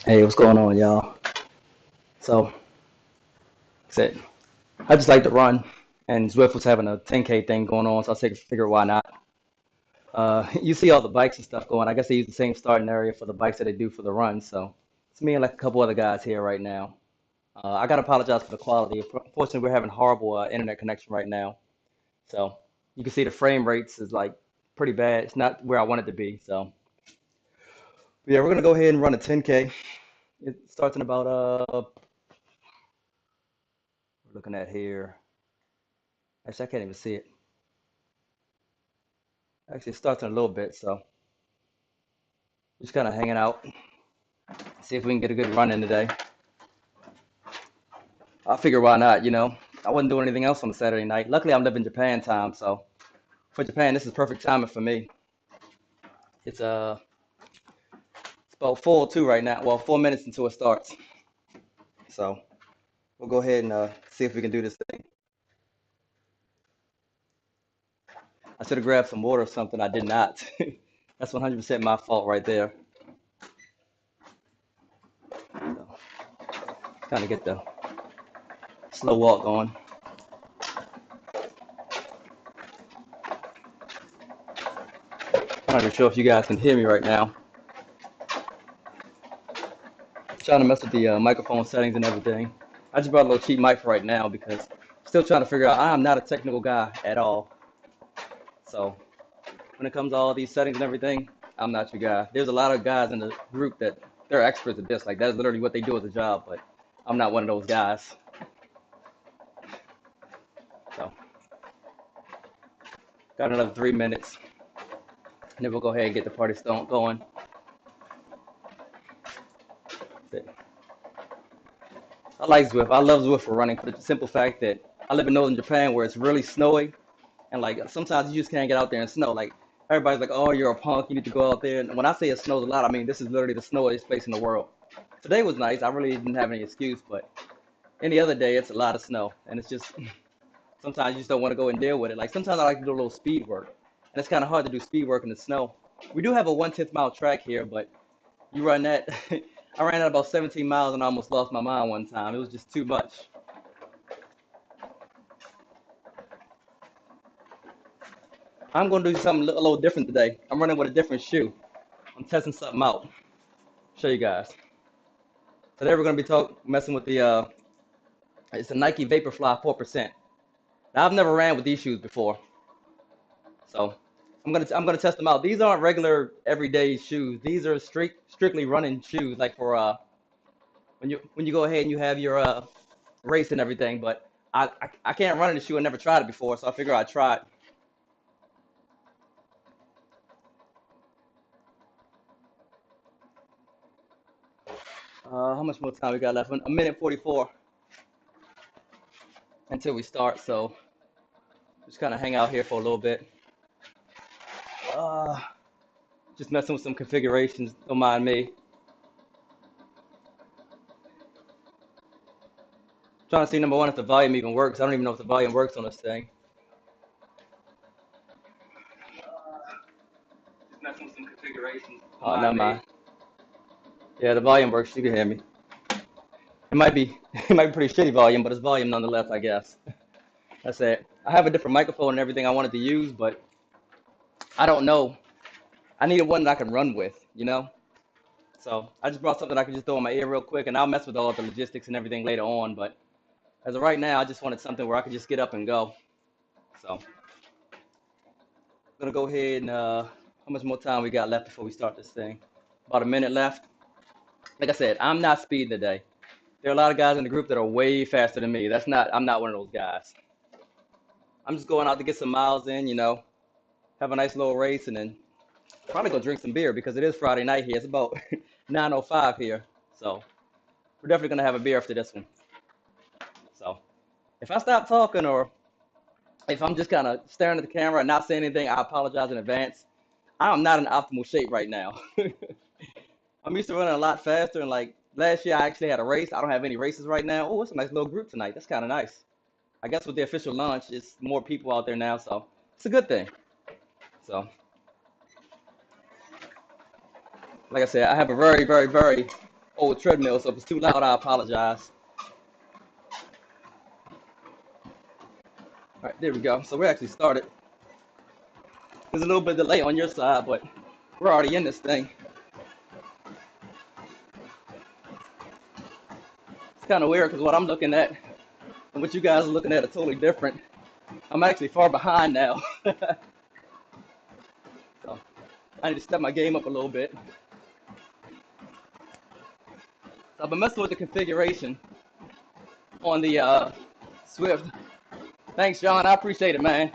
Hey, what's going on, y'all? So, said I just like to run, and Zwift was having a 10K thing going on, so I figured why not. You see all the bikes and stuff going. I guess they use the same starting area for the bikes that they do for the run. So it's me and like a couple other guys here right now. I gotta apologize for the quality. Unfortunately, we're having horrible internet connection right now, so you can see the frame rates is like pretty bad. It's not where I want it to be. So yeah, we're gonna go ahead and run a 10K. It starts in about we're looking at here. Actually, I can't even see it. Actually, it starts in a little bit, so just kind of hanging out, see if we can get a good run in today. I figure why not, you know. I wasn't doing anything else on the Saturday night. Luckily, I'm living Japan time, so for Japan, this is perfect timing for me. It's it's about 4:02 right now. Well, 4 minutes until it starts. So we'll go ahead and see if we can do this thing. I should have grabbed some water or something. I did not. That's 100% my fault right there. So, kind of get the slow walk going. I'm not even sure if you guys can hear me right now. Trying to mess with the microphone settings and everything. I just brought a little cheap mic for right now because I'm still trying to figure out. I'm not a technical guy at all. So when it comes to all these settings and everything, I'm not your guy. There's a lot of guys in the group that they're experts at this. Like that's literally what they do as a job. But I'm not one of those guys. So got another 3 minutes, and then we'll go ahead and get the party stone going. I like Zwift. I love Zwift for running for the simple fact that I live in northern Japan where it's really snowy. And like sometimes you just can't get out there and snow. Like everybody's like, "Oh, you're a punk. You need to go out there." And when I say it snows a lot, I mean this is literally the snowiest place in the world. Today was nice. I really didn't have any excuse, but any other day it's a lot of snow, and it's just sometimes you just don't want to go and deal with it. Like sometimes I like to do a little speed work, and it's kind of hard to do speed work in the snow. We do have a 1/10 mile track here, but you run that. I ran out about 17 miles and I almost lost my mind one time. It was just too much. I'm going to do something a little different today. I'm running with a different shoe. I'm testing something out. Show you guys. Today we're gonna be messing with the it's a Nike Vaporfly 4%. Now I've never ran with these shoes before, so I'm gonna test them out. These aren't regular everyday shoes. These are strictly running shoes, like for when you go ahead and you have your race and everything. But I can't run in the shoe. I never tried it before, so I figure I'd try it. How much more time we got left? A minute 44 until we start. So just kind of hang out here for a little bit. Uh, just messing with some configurations. Don't mind me. Trying to see number one if the volume even works. I don't even know if the volume works on this thing. Just messing with some configurations. Oh, never mind. Yeah, the volume works. You can hear me. It might be it might be pretty shitty volume, but it's volume nonetheless, I guess. That's it. I have a different microphone and everything I wanted to use, but I don't know. I needed one that I can run with, you know? So I just brought something I can just throw in my ear real quick, and I'll mess with all the logistics and everything later on. But as of right now, I just wanted something where I could just get up and go. So I'm gonna go ahead and how much more time we got left before we start this thing? About a minute left. Like I said, I'm not speeding today. There are a lot of guys in the group that are way faster than me. I'm not one of those guys. I'm just going out to get some miles in, you know, have a nice little race, and then probably go drink some beer because it is Friday night here. It's about 9:05 here. So we're definitely gonna have a beer after this one. So if I stop talking or if I'm just kind of staring at the camera and not saying anything, I apologize in advance. I'm not in optimal shape right now. I'm used to running a lot faster, and like last year, I actually had a race. I don't have any races right now. Oh, it's a nice little group tonight. That's kind of nice. I guess with the official launch, it's more people out there now, so it's a good thing. So, like I said, I have a very, very, very old treadmill, so if it's too loud, I apologize. All right, there we go. So we actually started. There's a little bit of delay on your side, but we're already in this thing. It's kind of weird because what I'm looking at and what you guys are looking at are totally different. I'm actually far behind now. So I need to step my game up a little bit. So I've been messing with the configuration on the Zwift. Thanks, John. I appreciate it, man.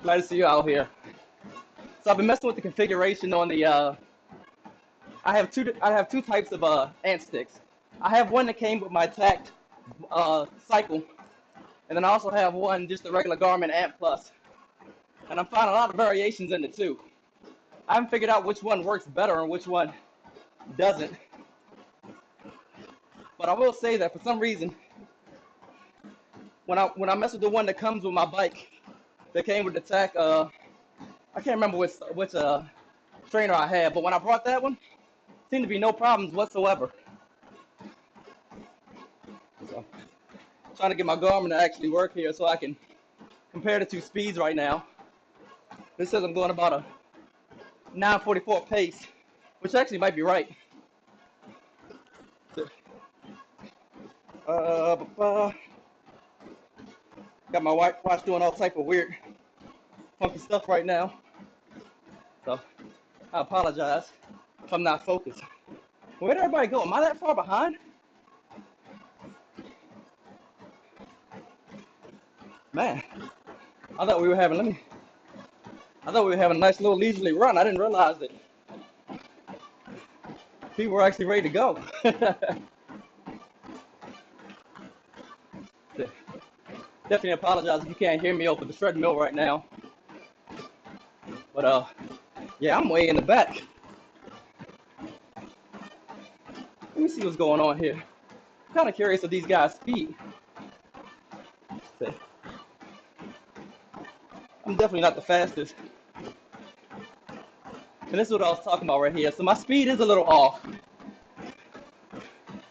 Glad to see you out here. So I've been messing with the configuration on the. I have two types of ant sticks. I have one that came with my tacked cycle, and then I also have one just the regular Garmin Ant Plus. And I'm finding a lot of variations in the two. I haven't figured out which one works better and which one doesn't. But I will say that for some reason, when I mess with the one that comes with my bike, that came with the tack, I can't remember which trainer I had, but when I brought that one, seemed to be no problems whatsoever. So, trying to get my Garmin to actually work here so I can compare the two speeds right now. This says I'm going about a 9:44 pace, which actually might be right. Got my watch doing all type of weird, funky stuff right now. So I apologize if I'm not focused. Where'd everybody go? Am I that far behind? Man, I thought we were having a nice little leisurely run. I didn't realize that people were actually ready to go. Definitely apologize if you can't hear me over the treadmill right now. But yeah, I'm way in the back. Let me see what's going on here. I'm kind of curious of these guys' speed. I'm definitely not the fastest. And this is what I was talking about right here. So my speed is a little off.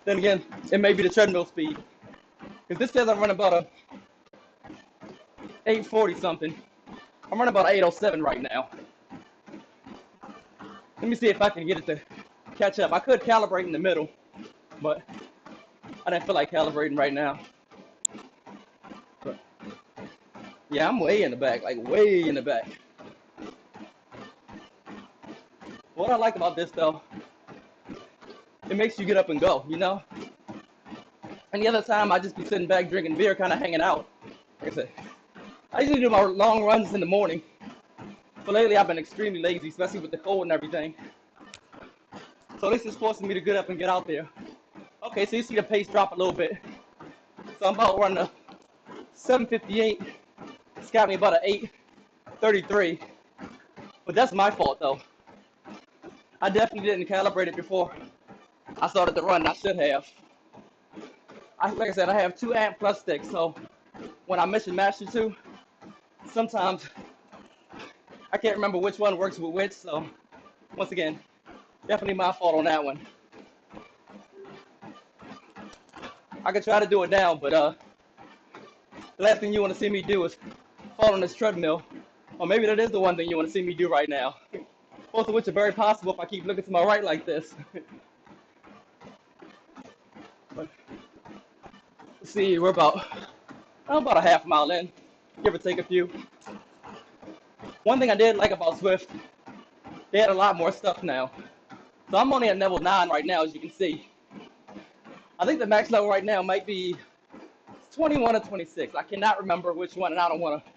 Then again, it may be the treadmill speed. Because this says I'm running about a 840 something. I'm running about 807 right now. Let me see if I can get it to catch up. I could calibrate in the middle, but I didn't feel like calibrating right now. But yeah, I'm way in the back, like way in the back. What I like about this though, it makes you get up and go, you know? And the other time I just be sitting back drinking beer, kind of hanging out. Like I said, I usually do my long runs in the morning. But lately I've been extremely lazy, especially with the cold and everything. So this is forcing me to get up and get out there. Okay, so you see the pace drop a little bit. So I'm about running a 7:58. It's got me about an 8:33. But that's my fault though. I definitely didn't calibrate it before I started the run. I should have. Like I said, I have two Ant Plus sticks, so when I mission match the two, sometimes I can't remember which one works with which, so once again, definitely my fault on that one. I could try to do it now, but the last thing you want to see me do is fall on this treadmill. Or maybe that is the one thing you want to see me do right now. Both of which are very possible if I keep looking to my right like this. But, let's see, we're about a half mile in, give or take a few. One thing I did like about Zwift, they had a lot more stuff now. So I'm only at level 9 right now, as you can see. I think the max level right now might be 21 or 26. I cannot remember which one, and I don't want to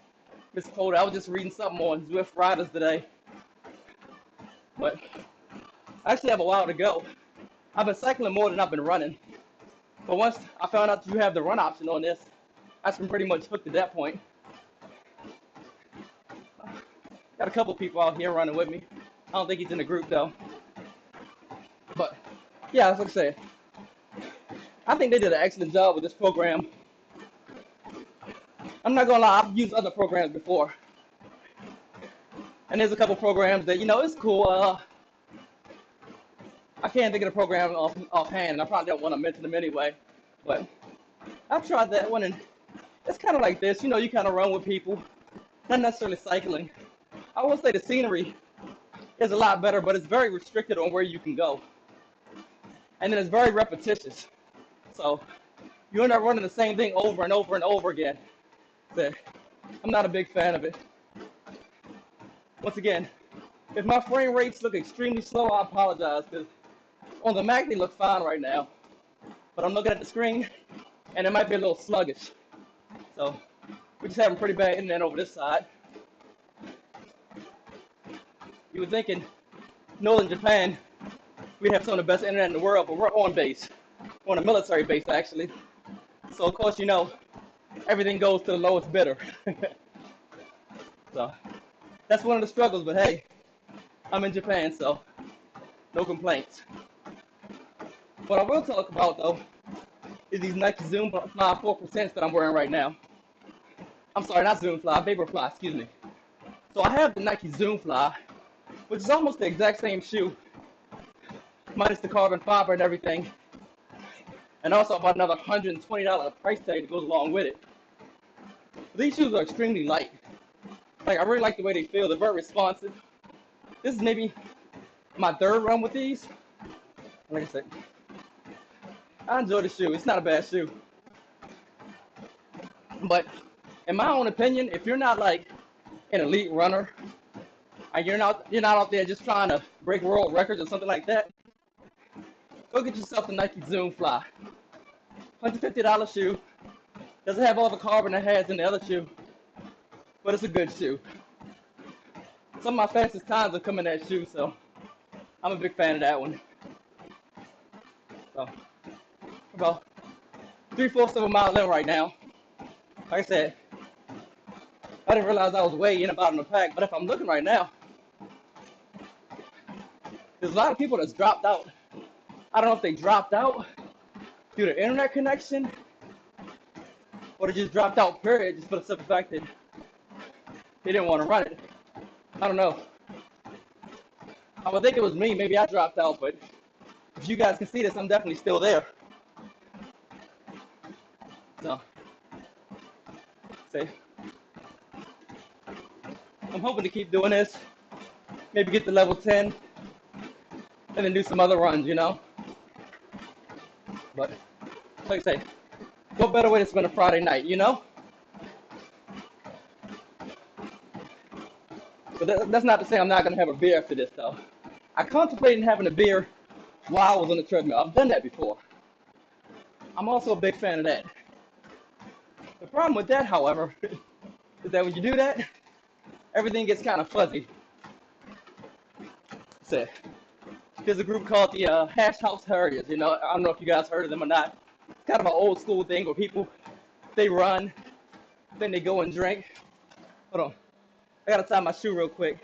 misquote it. I was just reading something on Zwift Riders today. But I actually have a while to go. I've been cycling more than I've been running. But once I found out you have the run option on this, I've been pretty much hooked at that point. Got a couple people out here running with me. I don't think he's in the group though. But yeah, as I said, I think they did an excellent job with this program. I'm not gonna lie, I've used other programs before. And there's a couple programs that, you know, it's cool. I can't think of the program offhand, and I probably don't want to mention them anyway. But I've tried that one, and it's kind of like this. You know, you kind of run with people, not necessarily cycling. I will say the scenery is a lot better, but it's very restricted on where you can go. And then it's very repetitious. So you end up running the same thing over and over and over again. But I'm not a big fan of it. Once again, if my frame rates look extremely slow, I apologize, because on the Mac they look fine right now. But I'm looking at the screen, and it might be a little sluggish. So we're just having pretty bad internet over this side. You would think in northern Japan we'd have some of the best internet in the world, but we're on base, on a military base actually. So of course, you know, everything goes to the lowest bidder. So that's one of the struggles, but hey, I'm in Japan, so no complaints. What I will talk about though is these Nike Zoom Fly 4% that I'm wearing right now. I'm sorry, not Zoom Fly, Vaporfly, excuse me. So I have the Nike Zoom Fly, which is almost the exact same shoe, minus the carbon fiber and everything. And also about another $120 price tag that goes along with it. But these shoes are extremely light. Like, I really like the way they feel. They're very responsive. This is maybe my third run with these. Like I said, I enjoy the shoe. It's not a bad shoe. But in my own opinion, if you're not like an elite runner, and you're not out there just trying to break world records or something like that, go get yourself the Nike Zoom Fly. $150 shoe. Doesn't have all the carbon it has in the other shoe, but it's a good shoe. Some of my fastest times have come in that shoe, so I'm a big fan of that one. So, about 3/4 of a mile in right now. Like I said, I didn't realize I was way in about in the pack, but if I'm looking right now, there's a lot of people that's dropped out. I don't know if they dropped out due to internet connection, or they just dropped out, period, just for the simple fact that they didn't want to run it. I don't know. I would think it was me. Maybe I dropped out, but if you guys can see this, I'm definitely still there. So, see, I'm hoping to keep doing this. Maybe get to level 10, and then do some other runs, you know. But like I say, what better way to spend a Friday night, you know? But that's not to say I'm not going to have a beer after this, though. I contemplated having a beer while I was on the treadmill. I've done that before. I'm also a big fan of that. The problem with that, however, is that when you do that, everything gets kind of fuzzy. So, there's a group called the Hash House Harriers. You know, I don't know if you guys heard of them or not. It's kind of an old school thing where people, they run, then they go and drink. Hold on. I gotta tie my shoe real quick.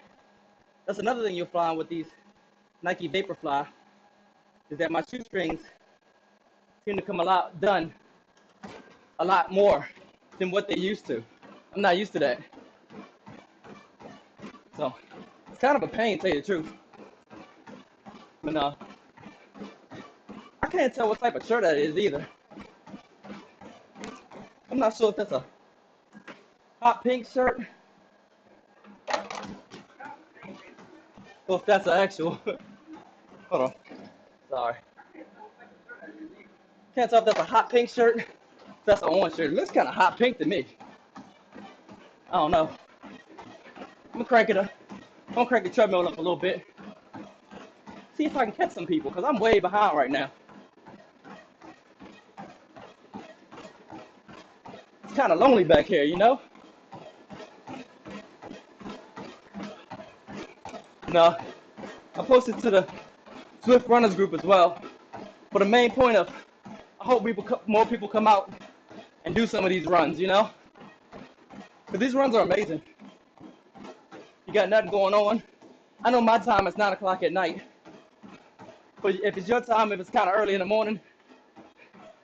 That's another thing you'll find with these Nike Vaporfly, is that my shoestrings seem to come a lot more than what they used to. I'm not used to that. So it's kind of a pain, to tell you the truth. But I can't tell what type of shirt that is either. I'm not sure if that's a hot pink shirt or if that's an actual. Hold on. Sorry. Can't tell if that's a hot pink shirt. If that's an orange shirt. It looks kind of hot pink to me. I don't know. I'm gonna crank it up. I'm gonna crank the treadmill up a little bit. See if I can catch some people, because I'm way behind right now. It's kind of lonely back here, you know? No, I posted to the Zwift runners group as well. For the main point of, I hope more people come out and do some of these runs, you know? Because these runs are amazing. You got nothing going on. I know my time is 9 o'clock at night. But if it's your time, if it's kind of early in the morning,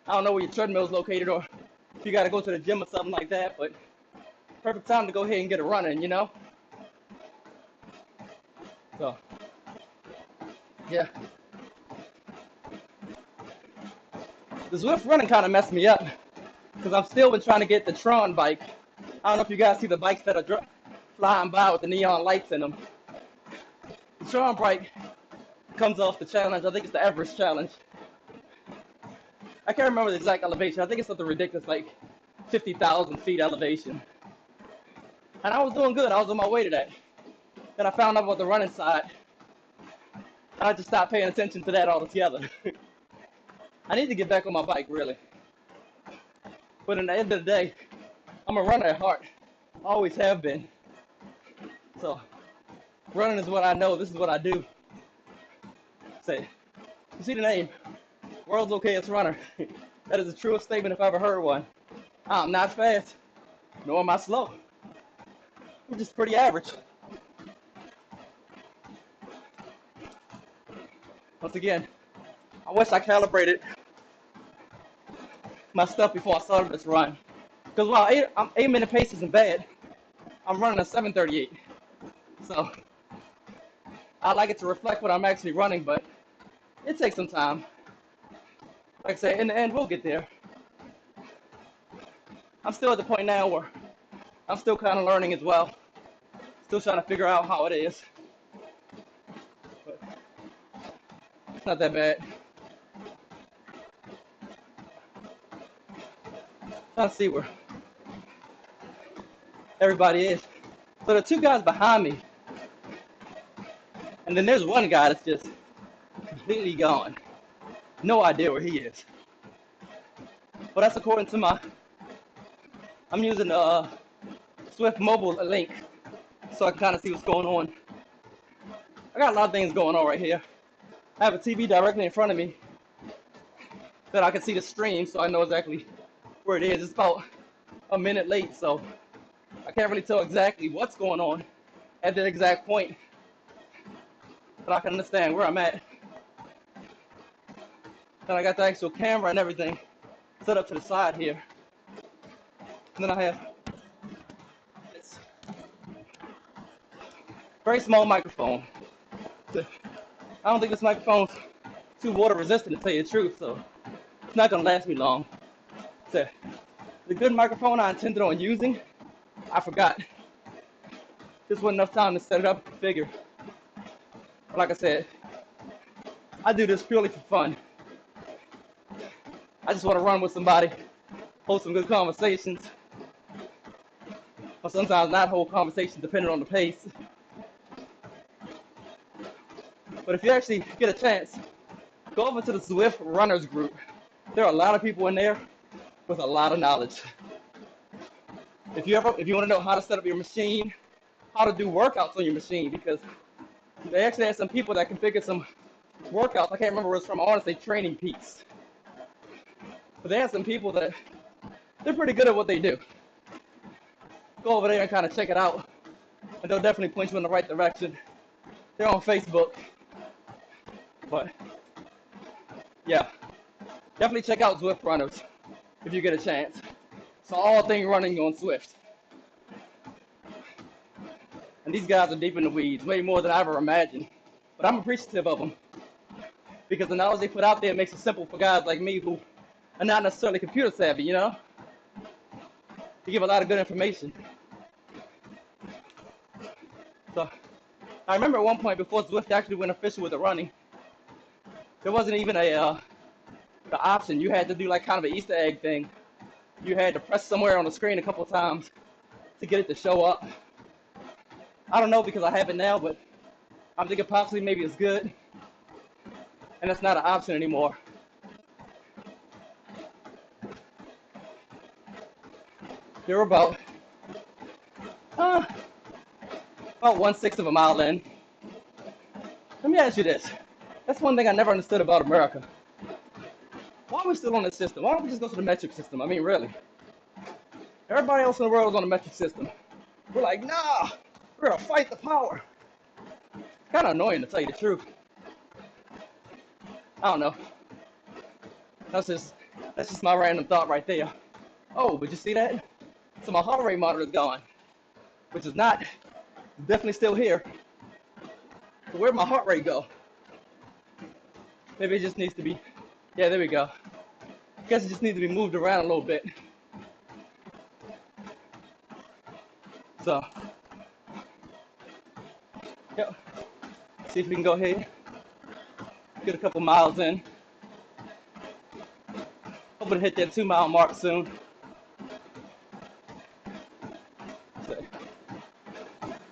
I don't know where your treadmill is located or if you got to go to the gym or something like that, but perfect time to go ahead and get a run in, you know? So, yeah. The Zwift running kind of messed me up because I'm still been trying to get the Tron bike. I don't know if you guys see the bikes that are flying by with the neon lights in them. The Tron bike comes off the challenge. I think it's the Everest challenge. I can't remember the exact elevation. I think it's something ridiculous, like 50,000 feet elevation. And I was doing good. I was on my way to that. Then I found out about the running side. And I just stopped paying attention to that altogether. I need to get back on my bike, really. But in the end of the day, I'm a runner at heart. Always have been. So, running is what I know. This is what I do. Say, you see the name? World's okayest runner. That is the truest statement if I ever heard one. I'm not fast, nor am I slow. I'm just pretty average. Once again, I wish I calibrated my stuff before I started this run. Because while 8-minute pace isn't bad, I'm running a 7:38. So I like it to reflect what I'm actually running, but it takes some time. Like I say, in the end, we'll get there. I'm still at the point now where I'm still kind of learning as well. Still trying to figure out how it is. But it's not that bad. Trying to see where everybody is. So the two guys behind me, and then there's one guy that's just completely gone. No idea where he is. But that's according to I'm using the Zwift mobile link so I can kind of see what's going on. I got a lot of things going on right here. I have a TV directly in front of me that I can see the stream, so I know exactly where it is. It's about a minute late, so I can't really tell exactly what's going on at that exact point, but I can understand where I'm at. Then I got the actual camera and everything set up to the side here. And then I have this very small microphone. I don't think this microphone's too water resistant, to tell you the truth, so it's not gonna last me long. So the good microphone I intended on using, I forgot. Just wasn't enough time to set it up and configure. But like I said, I do this purely for fun. I just want to run with somebody, hold some good conversations, or sometimes not hold conversations depending on the pace. But if you actually get a chance, go over to the Zwift runners group. There are a lot of people in there with a lot of knowledge. If you want to know how to set up your machine, how to do workouts on your machine, because they actually have some people that configure some workouts. I can't remember where it's from. I want to say Training Peaks. But they have some people that they're pretty good at what they do. Go over there and kind of check it out, and they'll definitely point you in the right direction. They're on Facebook. But yeah, definitely check out Zwift runners if you get a chance. It's all thing running on Zwift. And these guys are deep in the weeds, way more than I ever imagined. But I'm appreciative of them, because the knowledge they put out there makes it simple for guys like me who are not necessarily computer savvy, you know? They give a lot of good information. So I remember at one point before Zwift actually went official with the running, there wasn't even the option. You had to do like kind of an Easter egg thing. You had to press somewhere on the screen a couple of times to get it to show up. I don't know, because I have it now, but I'm thinking possibly maybe it's good. And that's not an option anymore. You're about 1/6 of a mile in. Let me ask you this. That's one thing I never understood about America. Why are we still on this system? Why don't we just go to the metric system? I mean, really. Everybody else in the world is on the metric system. We're like, nah, we're gonna fight the power. Kind of annoying, to tell you the truth. I don't know. That's just my random thought right there. Oh, but you see that? So my heart rate monitor is gone, which is not, definitely still here. But where'd my heart rate go? Maybe it just needs to be, yeah, there we go. guess it just needs to be moved around a little bit. So, yep. See if we can go ahead, get a couple miles in. Hoping to hit that 2-mile mark soon. So,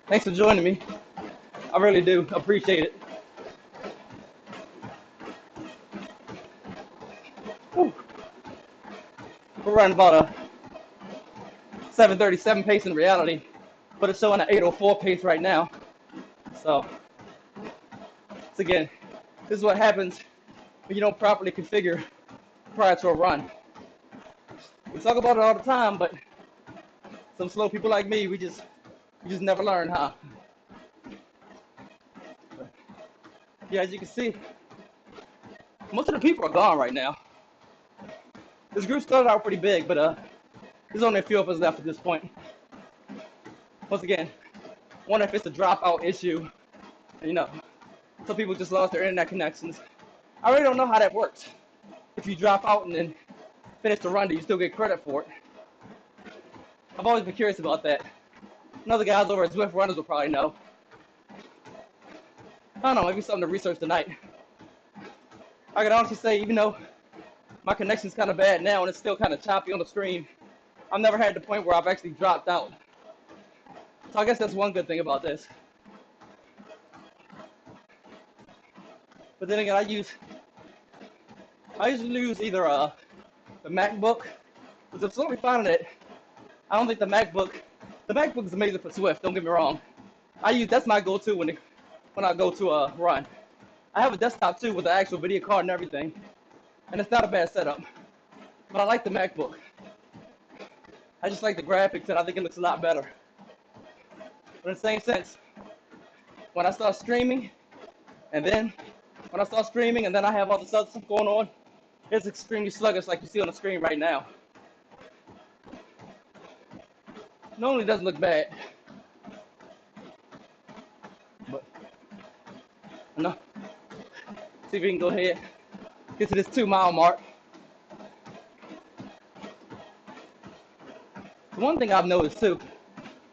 thanks for joining me. I really do appreciate it. Whew. We're running about a 7:37 pace in reality, but it's showing an 8:04 pace right now. So, again, this is what happens when you don't properly configure prior to a run. We talk about it all the time, but some slow people like me, we just never learn, huh? But yeah, as you can see, most of the people are gone right now. This group started out pretty big, but there's only a few of us left at this point. Once again, wonder if it's a dropout issue. You know, some people just lost their internet connections. I really don't know how that works. If you drop out and then finish the run, do you still get credit for it? I've always been curious about that. Another guys over at Zwift Runners will probably know. I don't know, maybe something to research tonight. I can honestly say, even though my connection's kind of bad now and it's still kind of choppy on the screen, I've never had the point where I've actually dropped out. So I guess that's one good thing about this. But then again, I usually use either the MacBook, because I'm slowly finding that I don't think the MacBook is amazing for Zwift, don't get me wrong. That's my go-to when I go to a run. I have a desktop too with the actual video card and everything, and it's not a bad setup. But I like the MacBook. I just like the graphics, and I think it looks a lot better. But in the same sense, when I start streaming, and then I have all this other stuff going on, it's extremely sluggish like you see on the screen right now. Normally it doesn't look bad. But, no. See if we can go ahead, get to this 2-mile mark. The one thing I've noticed too,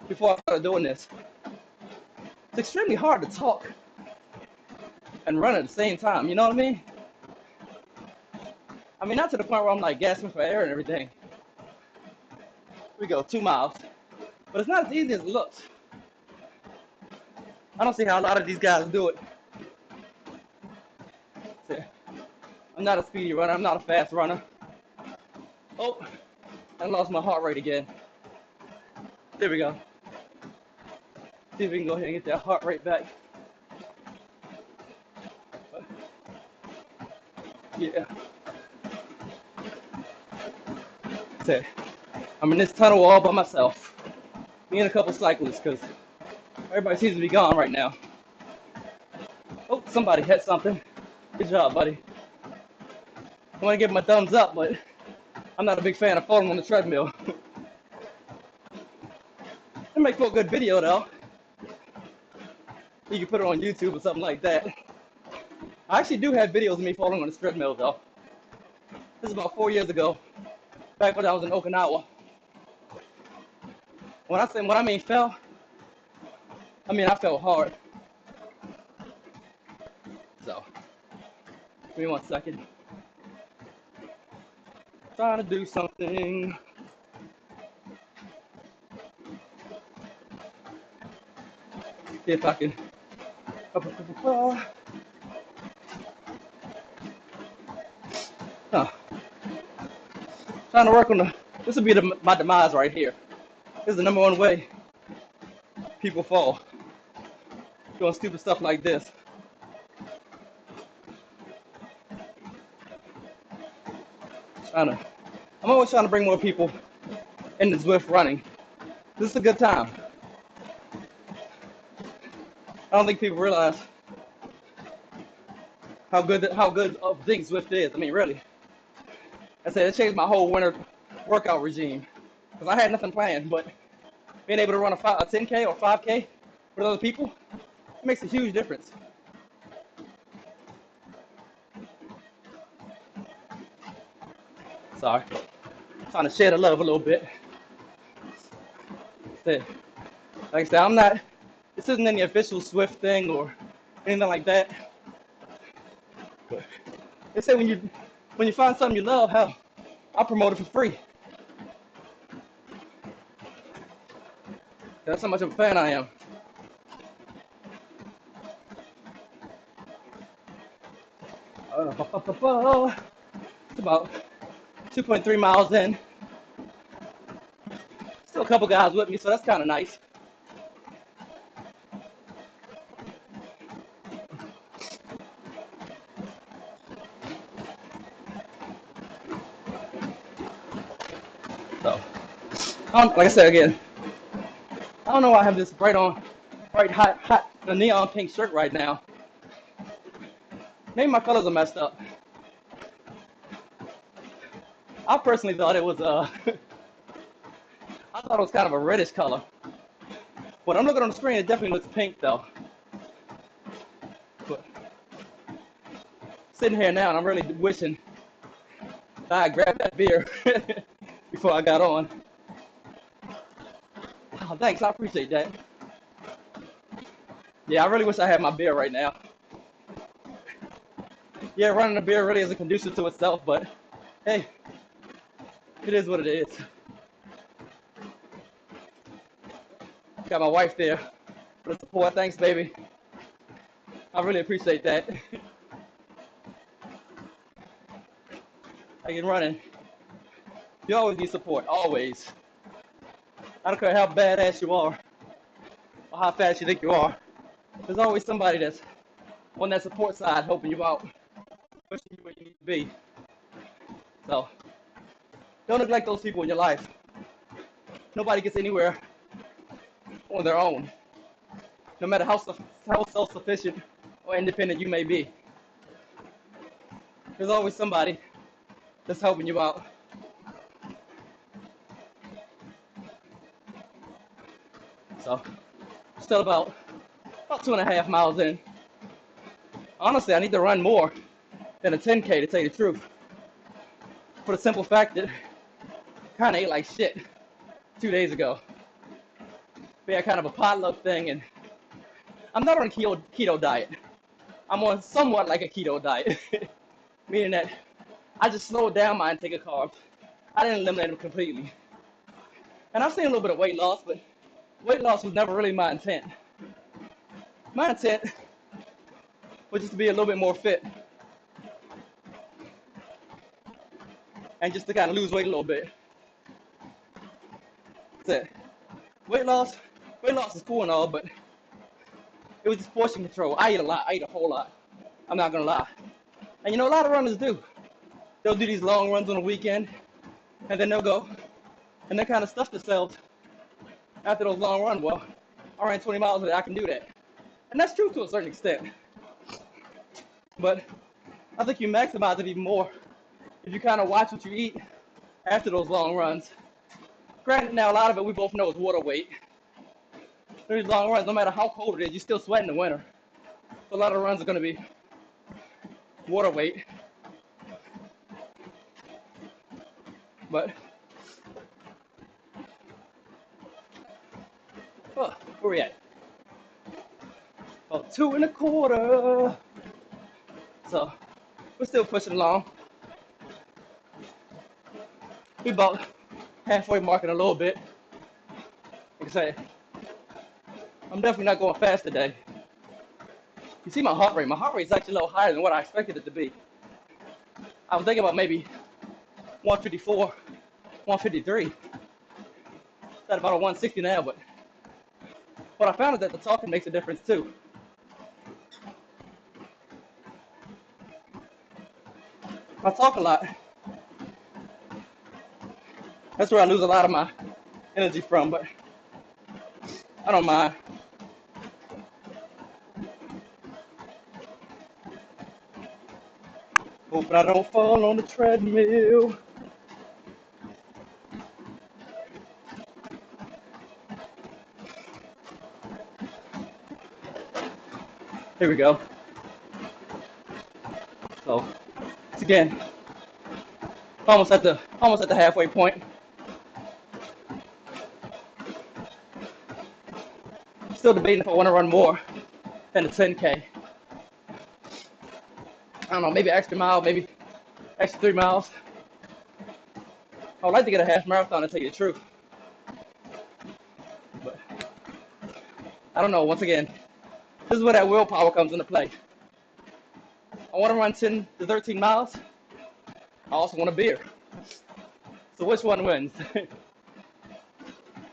before I started doing this, it's extremely hard to talk and run at the same time, you know what I mean? I mean, not to the point where I'm like gasping for air and everything. We go 2 miles. But it's not as easy as it looks. I don't see how a lot of these guys do it. See, I'm not a speedy runner, I'm not a fast runner. Oh, I lost my heart rate again. There we go. See if we can go ahead and get that heart rate back. Yeah. See, I'm in this tunnel all by myself. Me and a couple cyclists, because everybody seems to be gone right now. Oh, somebody hit something. Good job, buddy. I want to give him a thumbs up, but I'm not a big fan of falling on the treadmill. It makes for a good video, though. You can put it on YouTube or something like that. I actually do have videos of me falling on the treadmill, though. This is about 4 years ago, back when I was in Okinawa. When I mean fell, I mean I fell hard. So, give me 1 second. Trying to do something. See if I can. Huh. Trying to work on this will be my demise right here. This is the #1 way people fall. Doing stupid stuff like this. I'm always trying to bring more people into Zwift running. This is a good time. I don't think people realize how good of a thing Zwift is. I mean, really. I said it changed my whole winter workout regime because I had nothing planned, but being able to run a 10K or 5K with other people, it makes a huge difference. Sorry. Trying to share the love a little bit. Like I said, this isn't any official Zwift thing or anything like that. But they say when you find something you love, hell, I'll promote it for free. That's how much of a fan I am. It's about 2.3 miles in. Still a couple guys with me, so that's kind of nice. So, like I said again, I don't know why I have this bright hot, the neon pink shirt right now. Maybe my colors are messed up. I personally thought it was I thought it was kind of a reddish color. When I'm looking on the screen, it definitely looks pink though. But sitting here now, and I'm really wishing I grabbed that beer before I got on. Oh, thanks, I appreciate that. Yeah, I really wish I had my beer right now. Yeah, running a beer really isn't conducive to itself, but hey, it is what it is. Got my wife there for the support. Thanks, baby. I really appreciate that. I get running. You always need support, always. I don't care how badass you are or how fast you think you are. There's always somebody that's on that support side helping you out, pushing you where you need to be. So don't neglect those people in your life. Nobody gets anywhere on their own, no matter how self-sufficient or independent you may be. There's always somebody that's helping you out. So still about 2.5 miles in. Honestly, I need to run more than a 10K to tell you the truth. For the simple fact that I kind of ate like shit 2 days ago. We had kind of a potluck thing, and I'm not on a keto diet. I'm on somewhat like a keto diet, meaning that I just slowed down my intake of carbs. I didn't eliminate them completely. And I've seen a little bit of weight loss, but weight loss was never really my intent. My intent was just to be a little bit more fit and just to kind of lose weight a little bit. That's it. Weight loss is cool and all, but it was just portion control. I eat a lot. I eat a whole lot. I'm not gonna lie. And you know, a lot of runners do. They'll do these long runs on the weekend, and then they'll go and they kind of stuff themselves after those long runs. Well, I ran 20 miles today. I can do that, and that's true to a certain extent. But I think you maximize it even more if you kind of watch what you eat after those long runs. Granted, now a lot of it we both know is water weight. These long runs, no matter how cold it is, you still sweat in the winter. So a lot of runs are going to be water weight. But where we at? About 2.25. So we're still pushing along. We about halfway marking a little bit. Like I say, I'm definitely not going fast today. You see my heart rate. My heart rate is actually a little higher than what I expected it to be. I was thinking about maybe 154, 153. It's at about a 160 now, but what I found is that the talking makes a difference too. I talk a lot. That's where I lose a lot of my energy from, but I don't mind. Hoping I don't fall on the treadmill. Here we go. So, again, Almost at the halfway point. Still debating if I want to run more than a 10K. I don't know, maybe extra mile, maybe extra 3 miles. I would like to get a half marathon to tell you the truth. But I don't know, once again, this is where that willpower comes into play. I want to run 10 to 13 miles. I also want a beer. So which one wins?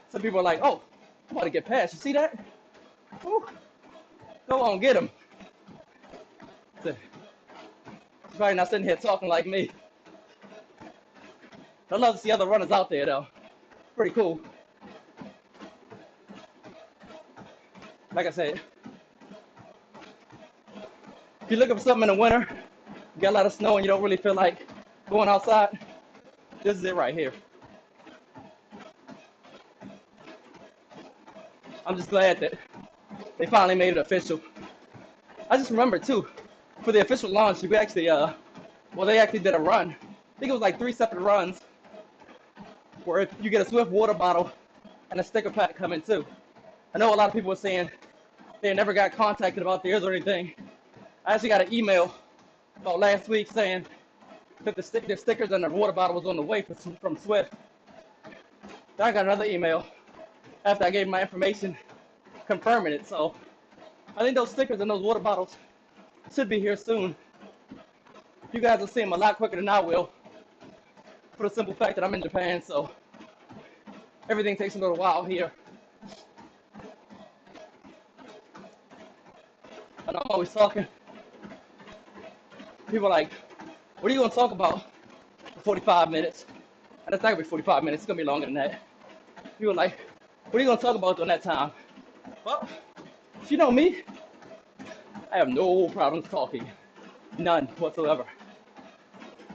Some people are like, oh, I'm about to get past. You see that? Woo. Go on, get him. So, probably not sitting here talking like me. I love to see other runners out there, though. Pretty cool. Like I said, if you're looking for something in the winter, you got a lot of snow and you don't really feel like going outside, this is it right here. I'm just glad that they finally made it official. I just remember too, for the official launch, we actually, they actually did a run. I think it was like 3 separate runs, where if you get a Zwift water bottle and a sticker pack coming too. I know a lot of people were saying they never got contacted about theirs or anything. I actually got an email about last week saying that the stickers and the water bottle was on the way from Zwift. Then I got another email after I gave my information confirming it. So I think those stickers and those water bottles should be here soon. You guys will see them a lot quicker than I will, for the simple fact that I'm in Japan, so everything takes a little while here. And I'm always talking. People are like, what are you going to talk about for 45 minutes? And it's not going to be 45 minutes. It's going to be longer than that. People are like, what are you going to talk about during that time? Well, if you know me, I have no problems talking. None whatsoever.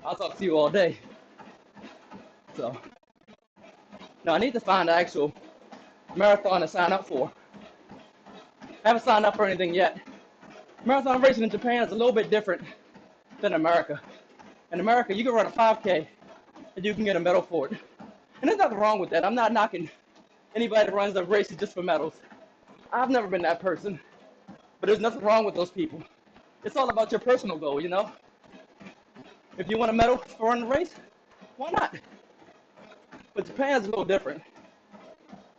I'll talk to you all day. So, now I need to find an actual marathon to sign up for. I haven't signed up for anything yet. Marathon racing in Japan is a little bit different than America. In America, you can run a 5K and you can get a medal for it. And there's nothing wrong with that. I'm not knocking anybody that runs the races just for medals. I've never been that person. But there's nothing wrong with those people. It's all about your personal goal, you know? If you want a medal for running a race, why not? But Japan's a little different.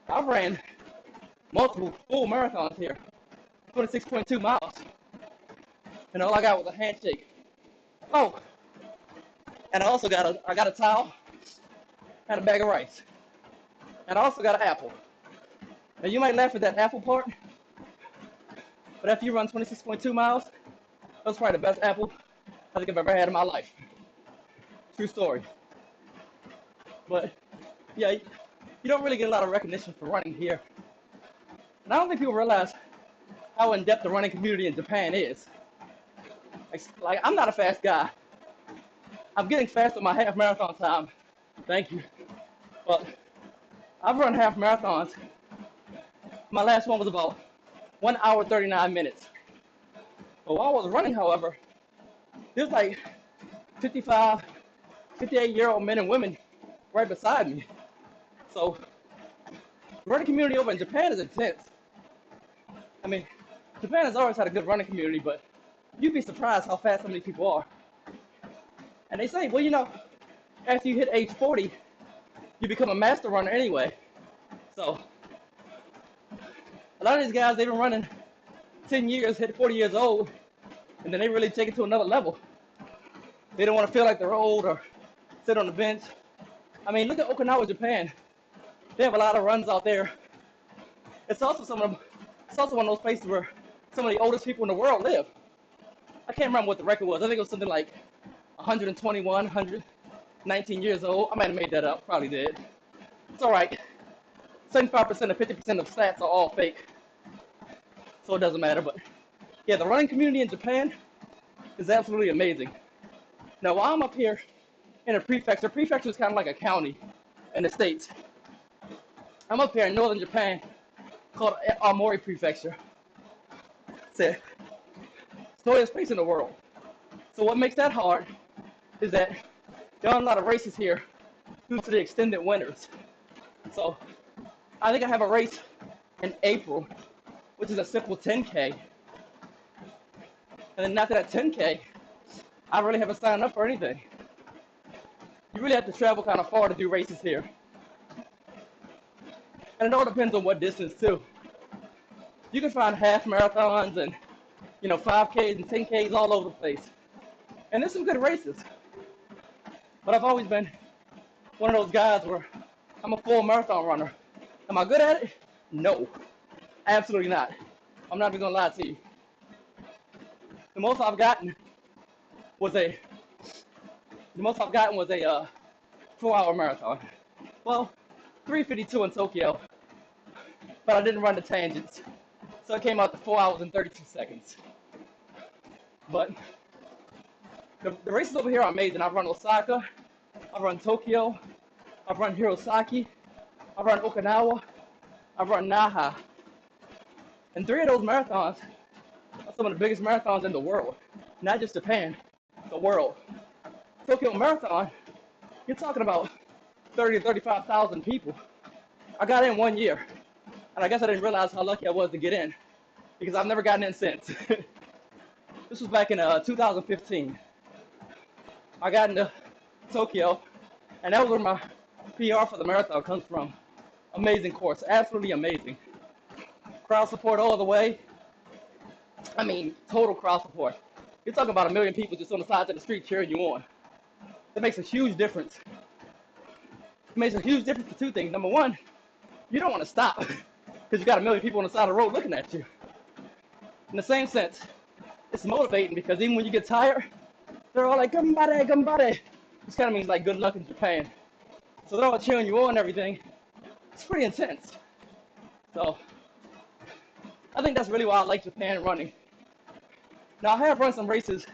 I've ran multiple full marathons here, 26.2 miles. And all I got was a handshake. Oh, and I also got a towel and a bag of rice. And I also got an apple. Now you might laugh at that apple part, but after you run 26.2 miles, that's probably the best apple I think I've ever had in my life. True story. But yeah, you don't really get a lot of recognition for running here. And I don't think people realize how in-depth the running community in Japan is. Like I'm not a fast guy. I'm getting fast with my half marathon time. Thank you. But I've run half marathons. My last one was about 1 hour 39 minutes. But while I was running, however, there's like 55, 58-year-old men and women right beside me. So the running community over in Japan is intense. I mean, Japan has always had a good running community, but you'd be surprised how fast some of these people are. And they say, well, you know, after you hit age 40, you become a master runner anyway. So a lot of these guys, they've been running 10 years, hit 40 years old, and then they really take it to another level. They don't want to feel like they're old or sit on the bench. I mean, look at Okinawa, Japan. They have a lot of runs out there. It's also one of those places where some of the oldest people in the world live. I can't remember what the record was. I think it was something like 121, 119 years old. I might have made that up. Probably did. It's all right. 75% or 50% of stats are all fake. So it doesn't matter. But yeah, the running community in Japan is absolutely amazing. Now, while I'm up here in a prefecture is kind of like a county in the States. I'm up here in northern Japan called Aomori Prefecture. It's the snowiest place in the world. So what makes that hard is that there aren't a lot of races here due to the extended winters. So I think I have a race in April, which is a simple 10K. And then after that 10K, I really haven't signed up for anything. You really have to travel kind of far to do races here. And it all depends on what distance too. You can find half marathons and 5Ks and 10Ks all over the place. And there's some good races. But I've always been one of those guys where I'm a full marathon runner. Am I good at it? No, absolutely not. I'm not even gonna lie to you. The most I've gotten was a 4-hour marathon. Well, 3:52 in Tokyo, but I didn't run the tangents. So it came out to 4 hours and 32 seconds. But the races over here are amazing. I've run Osaka, I've run Tokyo, I've run Hirosaki, I've run Okinawa, I've run Naha. And 3 of those marathons are some of the biggest marathons in the world. Not just Japan, the world. Tokyo Marathon, you're talking about 30 to 35,000 people. I got in 1 year. And I guess I didn't realize how lucky I was to get in, because I've never gotten in since. This was back in 2015. I got into Tokyo, and that was where my PR for the marathon comes from. Amazing course, absolutely amazing. Crowd support all the way. I mean, total crowd support. You're talking about 1 million people just on the sides of the street cheering you on. That makes a huge difference. It makes a huge difference for 2 things. Number one, you don't want to stop because you got 1 million people on the side of the road looking at you. In the same sense, it's motivating because even when you get tired, they're all like, "Gambare, gambare." This kind of means like good luck in Japan. So they're all cheering you on and everything. It's pretty intense. So I think that's really why I like Japan running. Now I have run some races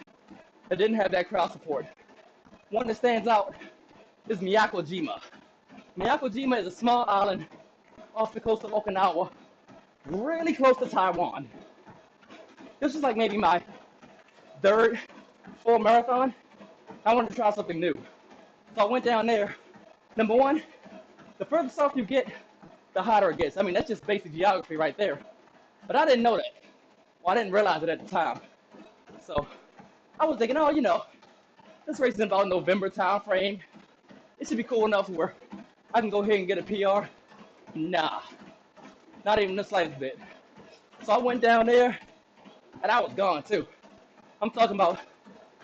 that didn't have that crowd support. One that stands out is Miyako-jima. Miyako-jima is a small island off the coast of Okinawa, really close to Taiwan. This was like maybe my 3rd full marathon. I wanted to try something new. So I went down there. Number one, the further south you get, the hotter it gets. I mean, that's just basic geography right there. But I didn't know that. Well, I didn't realize it at the time. So I was thinking, this race is in about November time frame. It should be cool enough where I can go ahead and get a PR. Nah, not even the slightest bit. So I went down there, and I was gone too. I'm talking about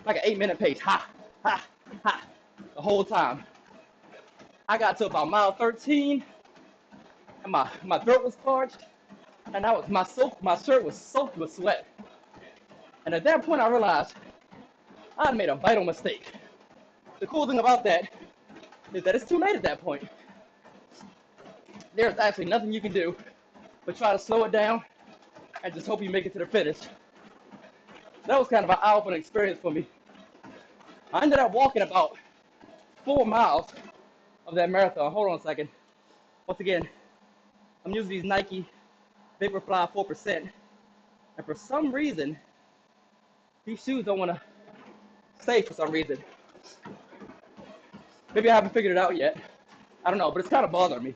like an 8-minute pace, ha, ha, ha, the whole time. I got to about mile 13, and my throat was parched, and my shirt was soaked with sweat. And at that point, I realized I had made a vital mistake. The cool thing about that is that it's too late at that point. There's actually nothing you can do but try to slow it down and just hope you make it to the finish. That was kind of an eye-opening experience for me. I ended up walking about 4 miles of that marathon. Hold on a second. Once again, I'm using these Nike Vaporfly 4%, and for some reason, these shoes don't want to stay for some reason. Maybe I haven't figured it out yet. I don't know, but it's kind of bothering me.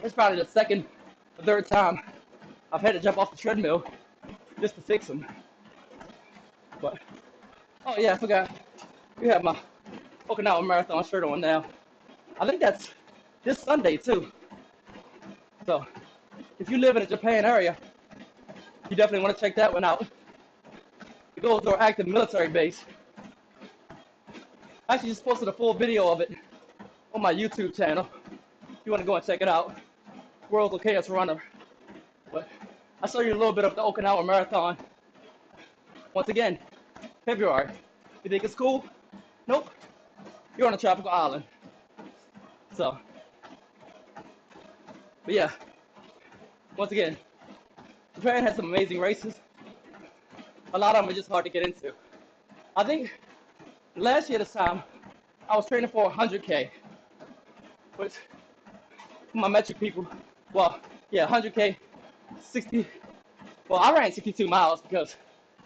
It's probably the 2nd or 3rd time I've had to jump off the treadmill just to fix them. But, oh yeah, I forgot. We have my Okinawa Marathon shirt on now. I think that's this Sunday too. So, if you live in the Japan area, you definitely want to check that one out. It goes to our active military base. I actually just posted a full video of it on my YouTube channel. If you want to go and check it out, World's Okayest Runner. But I'll show you a little bit of the Okinawa Marathon. Once again, February. You think it's cool? Nope. You're on a tropical island. So, but yeah, once again, Japan has some amazing races. A lot of them are just hard to get into. I think last year this time, I was training for 100K, which my metric people, 100K, 60, I ran 62 miles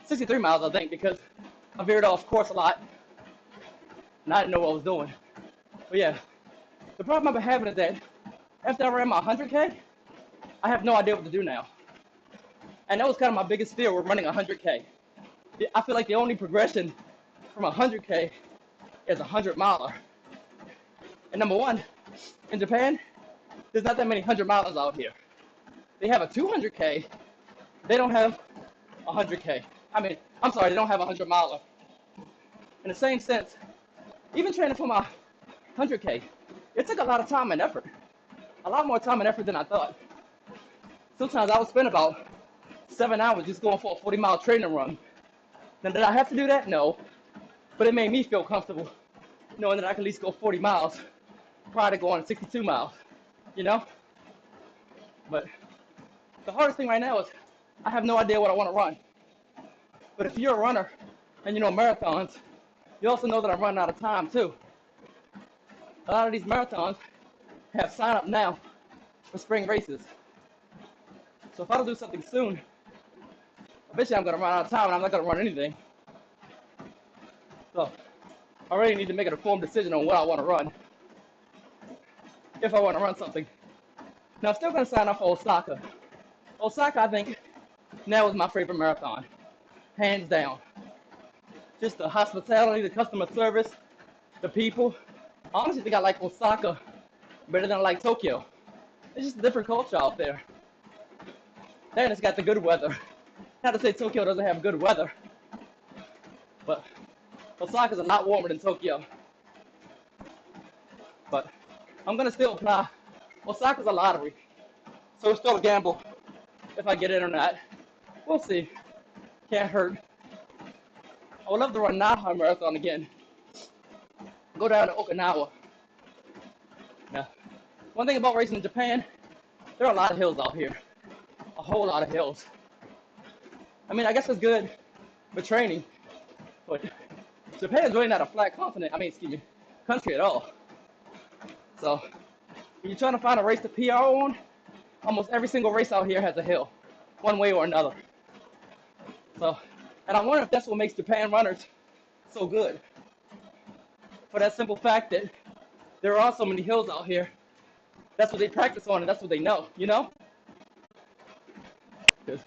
63 miles I think, because I veered off course a lot. and I didn't know what I was doing. But yeah, the problem I've been having is that after I ran my 100K, I have no idea what to do now. And that was kind of my biggest fear with running 100K. I feel like the only progression from 100K is a 100 miler. And number one, in Japan, there's not that many 100 milers out here. They have a 200K, they don't have a 100K. I'm sorry, they don't have a 100 miler. In the same sense, even training for my 100K, it took a lot of time and effort. A lot more time and effort than I thought. Sometimes I would spend about 7 hours just going for a 40-mile training run. Now, did I have to do that? No. But it made me feel comfortable knowing that I could at least go 40 miles prior to going 62 miles, you know? But the hardest thing right now is I have no idea what I want to run. But if you're a runner and you know marathons, you also know that I'm running out of time too. A lot of these marathons have sign up now for spring races. So if I don't do something soon, eventually I'm going to run out of time and I'm not going to run anything. So I really need to make an informed decision on what I want to run, if I want to run something. Now I'm still going to sign up for Osaka. Osaka, I think, now is my favorite marathon, hands down. Just the hospitality, the customer service, the people. I honestly think I like Osaka better than I like Tokyo. It's just a different culture out there. Then it's got the good weather. Not to say Tokyo doesn't have good weather, but Osaka's a lot warmer than Tokyo. But I'm gonna still apply. Osaka's a lottery, so it's still a gamble if I get in or not. We'll see. Can't hurt. I would love to run Naha Marathon again. Go down to Okinawa. Now, one thing about racing in Japan, there are a lot of hills out here. A whole lot of hills. I guess it's good for training, but Japan is really not a flat country at all. So, when you're trying to find a race to PR on, almost every single race out here has a hill, one way or another. So, and I wonder if that's what makes Japan runners so good. For that simple fact that there are so many hills out here, that's what they practice on and that's what they know, you know? Because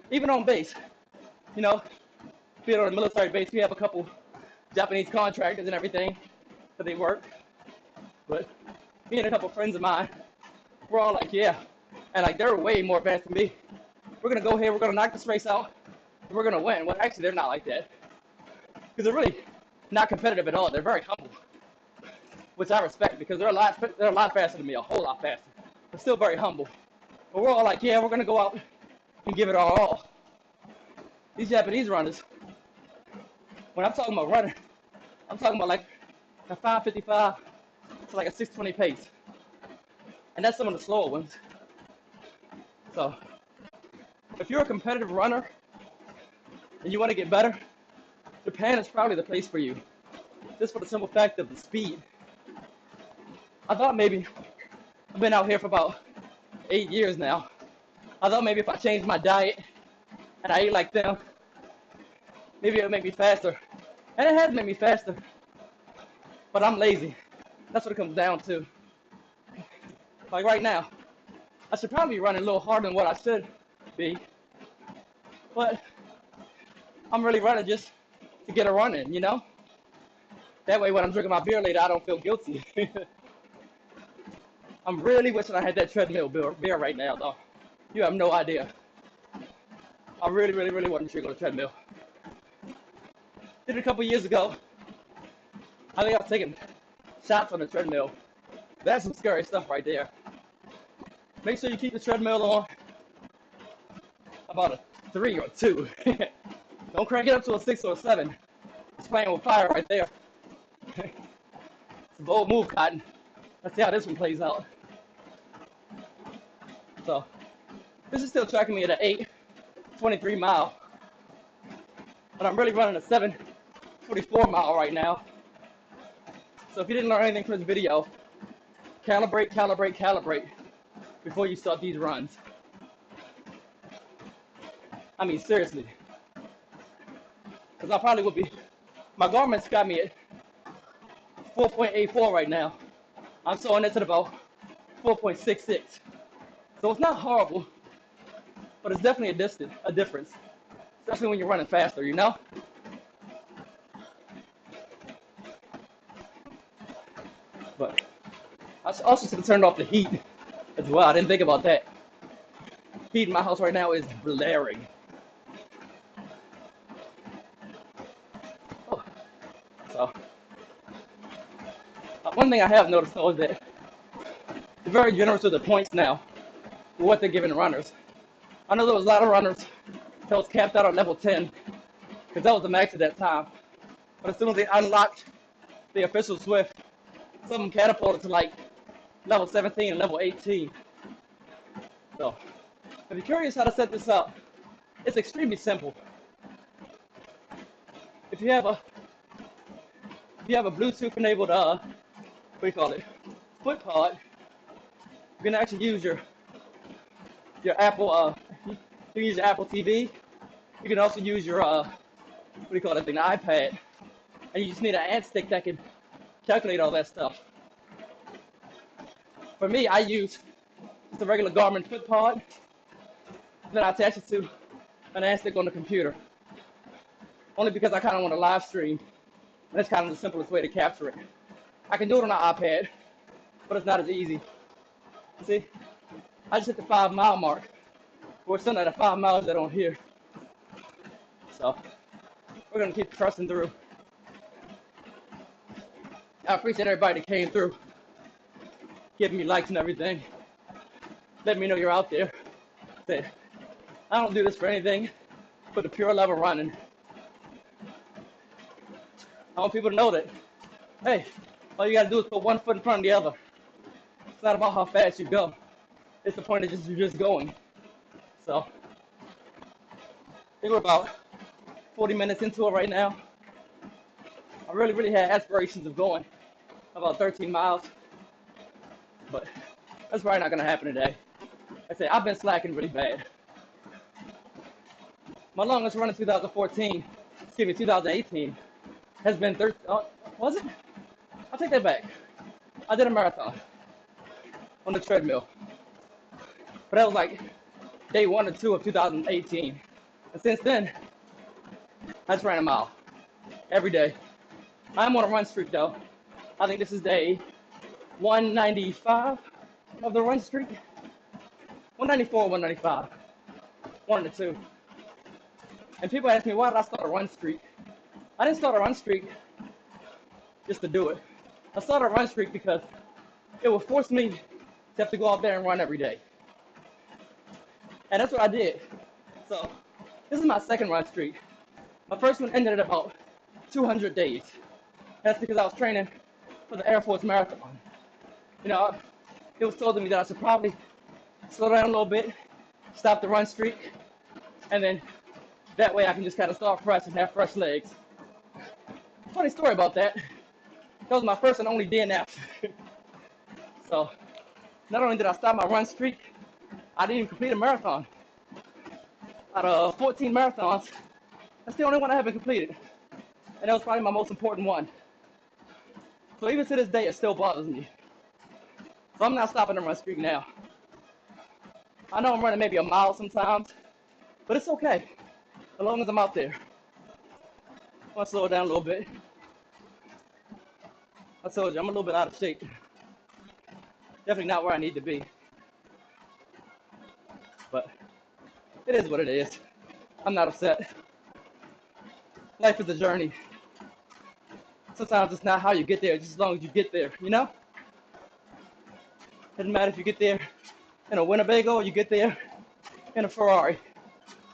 even on base, being on a military base, we have a couple Japanese contractors and everything that they work. But me and a couple friends of mine, we're all like, yeah. And like, they're way more advanced than me. We're going to go here, we're going to knock this race out, and we're going to win. Well, actually, they're not like that. Because they're really not competitive at all. They're very humble, which I respect because they're a lot faster than me, a whole lot faster. But still very humble. But we're all like, yeah, we're going to go out and give it our all. These Japanese runners, when I'm talking about running, I'm talking about like a 5:55 to like a 6:20 pace. And that's some of the slower ones. So, if you're a competitive runner and you want to get better, Japan is probably the place for you. Just for the simple fact of the speed. I thought maybe, I've been out here for about 8 years now. I thought maybe if I changed my diet and I ate like them, maybe it would make me faster. And it has made me faster. But I'm lazy. That's what it comes down to. Like right now, I should probably be running a little harder than what I should be. But I'm really running just to get a run in, you know? That way when I'm drinking my beer later, I don't feel guilty. I'm really wishing I had that treadmill beer right now, though. You have no idea. I really, really, really want to drink on the treadmill. Did it a couple years ago. I think I was taking shots on the treadmill. That's some scary stuff right there. Make sure you keep the treadmill on about a 3 or a 2. Don't crank it up to a 6 or a 7. It's playing with fire right there. It's a bold move, Cotton. Let's see how this one plays out. So, this is still tracking me at an 8:23 mile. But I'm really running a 7:44 mile right now. So if you didn't learn anything from this video, calibrate, calibrate, calibrate before you start these runs. Seriously. Because I probably would be, my Garmin's got me at 4.84 right now. I'm sewing it to about 4.66. So it's not horrible, but it's definitely a difference, especially when you're running faster, you know? But I also should have turned off the heat as well. I didn't think about that. Heat in my house right now is blaring. Oh, so one thing I have noticed though is that they're very generous with the points now for what they're giving runners. I know there was a lot of runners that was capped out at level 10 because that was the max at that time. But as soon as they unlocked the official Zwift, some of them catapulted to like level 17 and level 18. So if you're curious how to set this up, it's extremely simple. If you have a Bluetooth enabled what do you call it, foot pod, you can actually use your Apple you can use your Apple TV. You can also use your what do you call that thing, the iPad, and you just need an ant stick that can calculate all that stuff. For me, I use just a regular Garmin foot pod, then I attach it to an ant stick on the computer. Only because I kind of want to live stream, and that's kind of the simplest way to capture it. I can do it on an iPad, but it's not as easy. See, I just hit the 5-mile mark. We're still at 5 miles that on here. So we're gonna keep pressing through. I appreciate everybody that came through, giving me likes and everything. Let me know you're out there. I don't do this for anything but the pure love of running. I want people to know that, hey, all you gotta do is put one foot in front of the other. It's not about how fast you go. It's the point of you're just going. So I think we're about 40 minutes into it right now. I really had aspirations of going about 13 miles, but that's probably not gonna happen today. Like I say, I've been slacking really bad. My longest run in 2018, has been 13, was it? I'll take that back. I did a marathon on the treadmill, but that was like day 1 or 2 of 2018. And since then, I just ran a mile every day. I'm on a run streak though. I think this is day 195 of the run streak. 194, 195, 1 of the 2. And people ask me, why did I start a run streak? I didn't start a run streak just to do it. I started a run streak because it would force me to have to go out there and run every day. And that's what I did. So this is my second run streak. My first one ended at about 200 days. That's because I was training for the Air Force Marathon. You know, it was told to me that I should probably slow down a little bit, stop the run streak, and then that way I can just kind of start fresh and have fresh legs. Funny story about that. That was my first and only DNF. So not only did I stop my run streak, I didn't even complete a marathon. Out of 14 marathons, that's the only one I haven't completed. And that was probably my most important one. So even to this day, it still bothers me. So I'm not stopping the run streak now. I know I'm running maybe a mile sometimes, but it's okay, as long as I'm out there. I want to slow it down a little bit. I told you, I'm a little bit out of shape. Definitely not where I need to be. But it is what it is. I'm not upset. Life is a journey. Sometimes it's not how you get there, just as long as you get there, you know? Doesn't matter if you get there in a Winnebago or you get there in a Ferrari.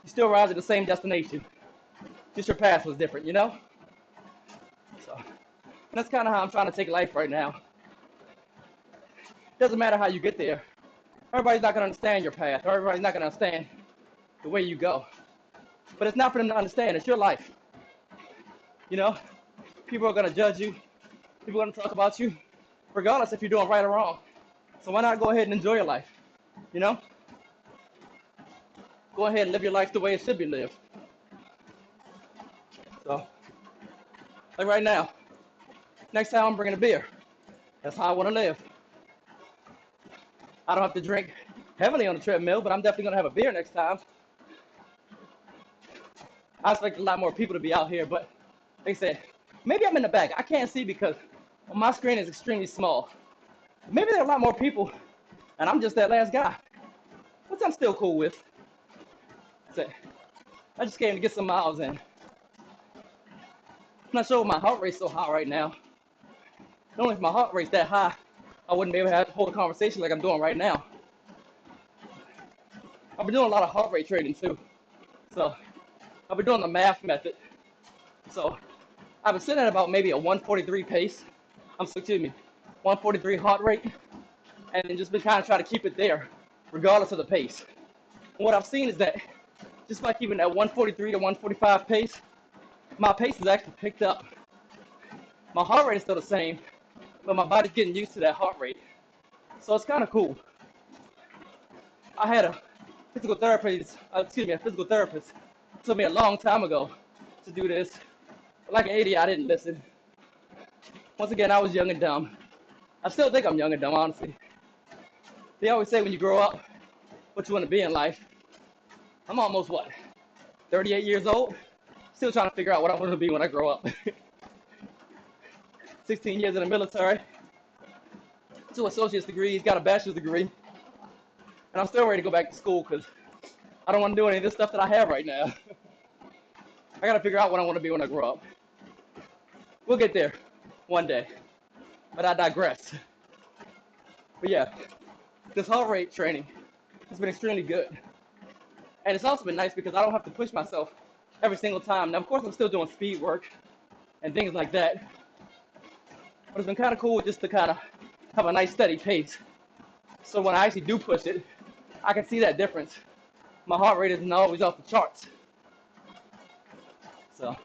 You still arrive at the same destination. Just your path was different, you know? So, and that's kind of how I'm trying to take life right now. Doesn't matter how you get there. Everybody's not going to understand your path. Everybody's not going to understand the way you go. But it's not for them to understand. It's your life. You know? People are going to judge you. People are going to talk about you, regardless if you're doing right or wrong. So why not go ahead and enjoy your life? You know? Go ahead and live your life the way it should be lived. So, like right now, Next time I'm bringing a beer. That's how I want to live. I don't have to drink heavily on the treadmill, but I'm definitely going to have a beer next time. I expect a lot more people to be out here, but they said, maybe I'm in the back. I can't see because my screen is extremely small. Maybe there are a lot more people, and I'm just that last guy, which I'm still cool with. So, I just came to get some miles in. I'm not sure why my heart rate's so high right now. Only if my heart rate's that high, I wouldn't be able to hold a conversation like I'm doing right now. I've been doing a lot of heart rate training too. So I've been doing the math method. So I've been sitting at about maybe a 143 pace. 143 heart rate, and then just been kind of trying to keep it there, regardless of the pace. And what I've seen is that just by keeping that 143 to 145 pace, my pace has actually picked up. My heart rate is still the same, but my body's getting used to that heart rate. So it's kind of cool. I had a physical therapist told me a long time ago to do this. But like an idiot, I didn't listen. Once again, I was young and dumb. I still think I'm young and dumb, honestly. They always say when you grow up, what you want to be in life. I'm almost, 38 years old? Still trying to figure out what I want to be when I grow up. 16 years in the military, 2 associate's degrees, got a bachelor's degree, and I'm still ready to go back to school because I don't want to do any of this stuff that I have right now. I got to figure out what I want to be when I grow up. We'll get there one day, but I digress. But yeah, this heart rate training has been extremely good. And it's also been nice because I don't have to push myself every single time. Now, of course, I'm still doing speed work and things like that. But it's been kind of cool just to kind of have a nice steady pace. So when I actually do push it, I can see that difference. My heart rate isn't always off the charts. So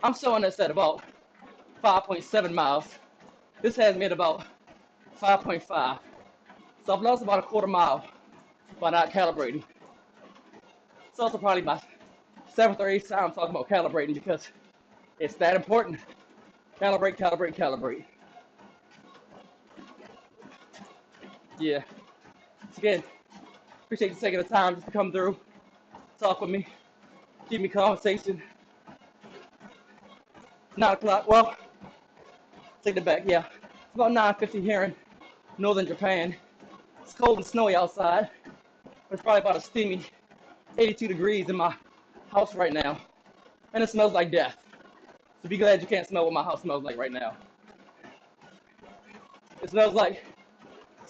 I'm showing this at about 5.7 miles. This has me at about 5.5. So I've lost about a quarter mile by not calibrating. It's also probably my 7th or 8th time talking about calibrating because it's that important. Calibrate, calibrate, calibrate. Yeah. So again, appreciate you taking the time just to come through, talk with me, keep me conversation. 9 o'clock, well, take it back, yeah. It's about 9:50 here in northern Japan. It's cold and snowy outside, but it's probably about a steamy 82 degrees in my house right now. And it smells like death. So be glad you can't smell what my house smells like right now. It smells like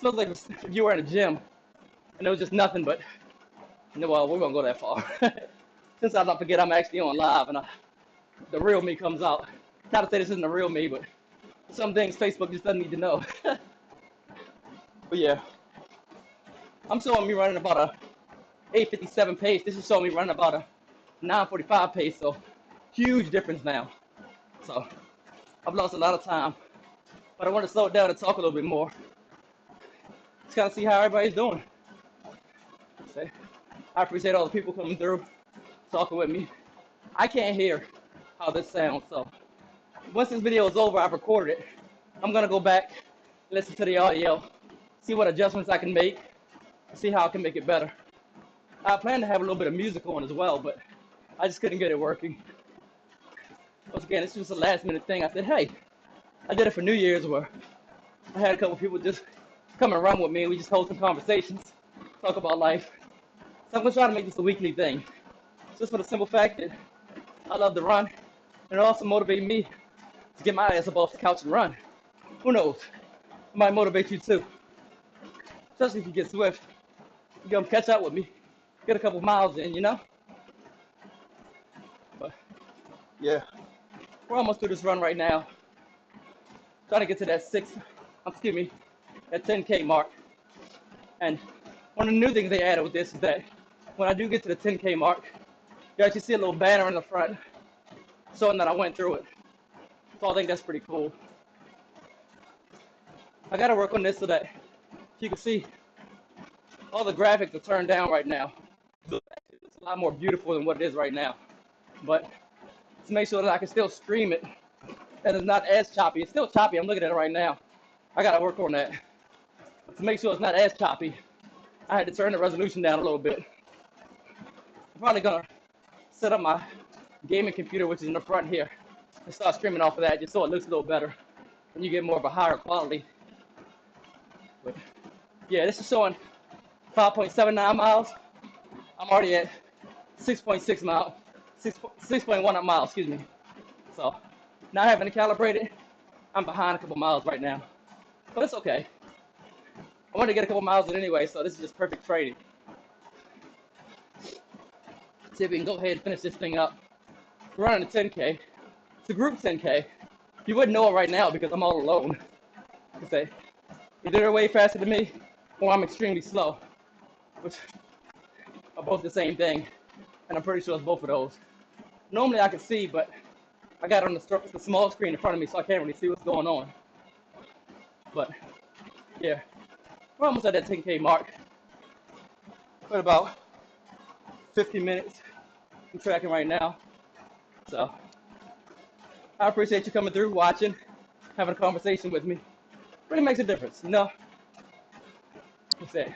if you were in a gym and there was just nothing but, well, we won't go that far. Since I don't forget I'm actually on live and the real me comes out. Not to say this isn't the real me, but some things Facebook just doesn't need to know. But yeah, I'm showing me running about a 8:57 pace. This is showing me running about a 9:45 pace, so huge difference now. So I've lost a lot of time, but I want to slow it down and talk a little bit more. Just kind of see how everybody's doing. I appreciate all the people coming through, talking with me. I can't hear how this sounds, so once this video is over, I've recorded it. I'm gonna go back, listen to the audio, see what adjustments I can make, see how I can make it better. I plan to have a little bit of music on as well, but I just couldn't get it working. Once again, it's just a last minute thing. I said, hey, I did it for New Year's where I had a couple people just come and run with me and we just hold some conversations, talk about life. So I'm gonna try to make this a weekly thing. Just for the simple fact that I love to run and it also motivated me to get my ass up off the couch and run. Who knows? It might motivate you too. Especially if you get Zwift. You come catch up with me. Get a couple miles in, you know? But yeah. We're almost through this run right now. Trying to get to that 10K mark. And one of the new things they added with this is that when I do get to the 10K mark, you actually see a little banner in the front showing that I went through it. So I think that's pretty cool. I gotta work on this so that you can see all the graphics are turned down right now. It's a lot more beautiful than what it is right now. But to make sure that I can still stream it and it's not as choppy. It's still choppy. I'm looking at it right now. I gotta work on that. But to make sure it's not as choppy, I had to turn the resolution down a little bit. I'm probably gonna set up my gaming computer, which is in the front here, and start streaming off of that just so it looks a little better and you get more of a higher quality. But yeah, this is showing 5.79 miles. I'm already at 6.6 miles, 6.1 miles, excuse me. So not having to calibrate it, I'm behind a couple miles right now, but it's okay. I wanted to get a couple miles in anyway, so this is just perfect training. See if we can go ahead and finish this thing up. We're running a 10K. It's a group 10K. You wouldn't know it right now because I'm all alone. Say, either they're way faster than me or I'm extremely slow, which are both the same thing, and I'm pretty sure it's both of those. Normally I can see, but I got it on the small screen in front of me, so I can't really see what's going on. But yeah, we're almost at that 10K mark. What about 50 minutes? I'm tracking right now. So I appreciate you coming through, watching, having a conversation with me. Really makes a difference, you know? What's that?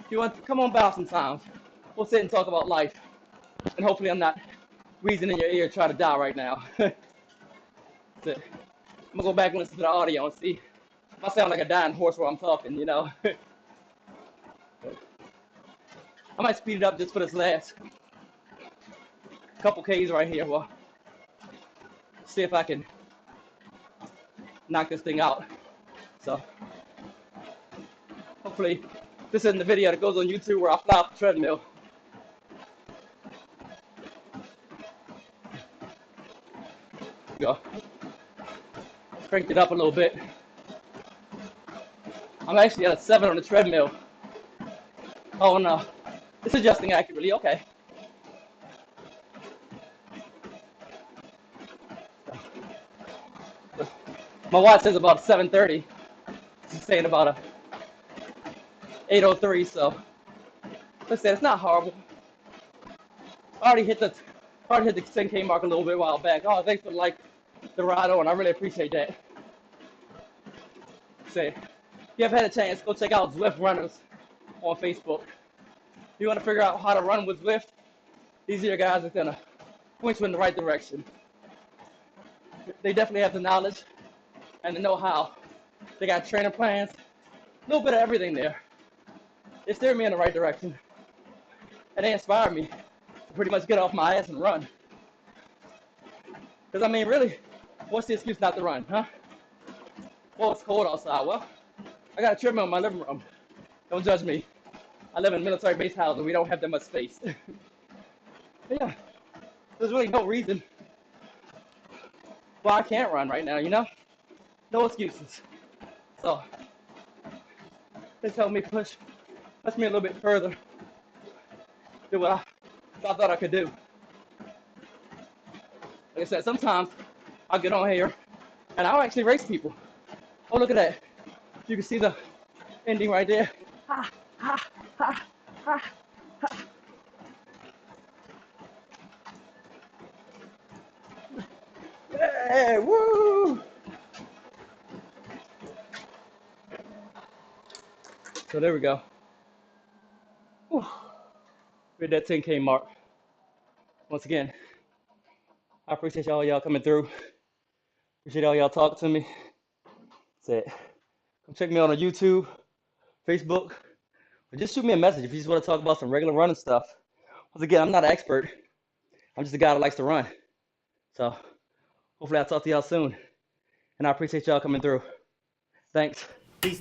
If you want to come on by sometimes, we'll sit and talk about life. And hopefully I'm not wheezing in your ear trying to die right now. That's it. I'm gonna go back and listen to the audio and see if I sound like a dying horse while I'm talking, you know? I might speed it up just for this last couple Ks right here. Well, see if I can knock this thing out. So hopefully this isn't the video that goes on YouTube where I fly off the treadmill. Go. Cranked it up a little bit. I'm actually at a 7 on the treadmill. Oh no, it's adjusting accurately, okay. My watch says about 7:30. It's saying about a 8:03, so let's say it's not horrible. I already hit the 10K mark a little bit a while back. Oh, thanks for the ride on. I really appreciate that. Say, if you have had a chance, go check out Zwift Runners on Facebook. If you want to figure out how to run with Zwift, these are your guys that's gonna point you in the right direction. They definitely have the knowledge and the know-how. They got training plans, a little bit of everything there. They steer me in the right direction, and they inspire me to pretty much get off my ass and run. Because I mean, really, what's the excuse not to run, huh? Well, it's cold outside. Well, I got a treadmill in my living room. Don't judge me. I live in military base housing. We don't have that much space. But yeah, there's really no reason why I can't run right now, you know? No excuses. So, this helped me push me a little bit further than what I thought I could do. Like I said, sometimes I'll get on here and I'll actually race people. Oh, look at that. You can see the ending right there. Ha, ha, ha, ha, ha. Hey, woo! So there we go. Whew. We're at that 10K mark. Once again, I appreciate y'all coming through. Appreciate all y'all talking to me. That's it. Come check me out on YouTube, Facebook, or just shoot me a message if you just want to talk about some regular running stuff. Once again, I'm not an expert. I'm just a guy that likes to run. So hopefully I'll talk to y'all soon. And I appreciate y'all coming through. Thanks. Please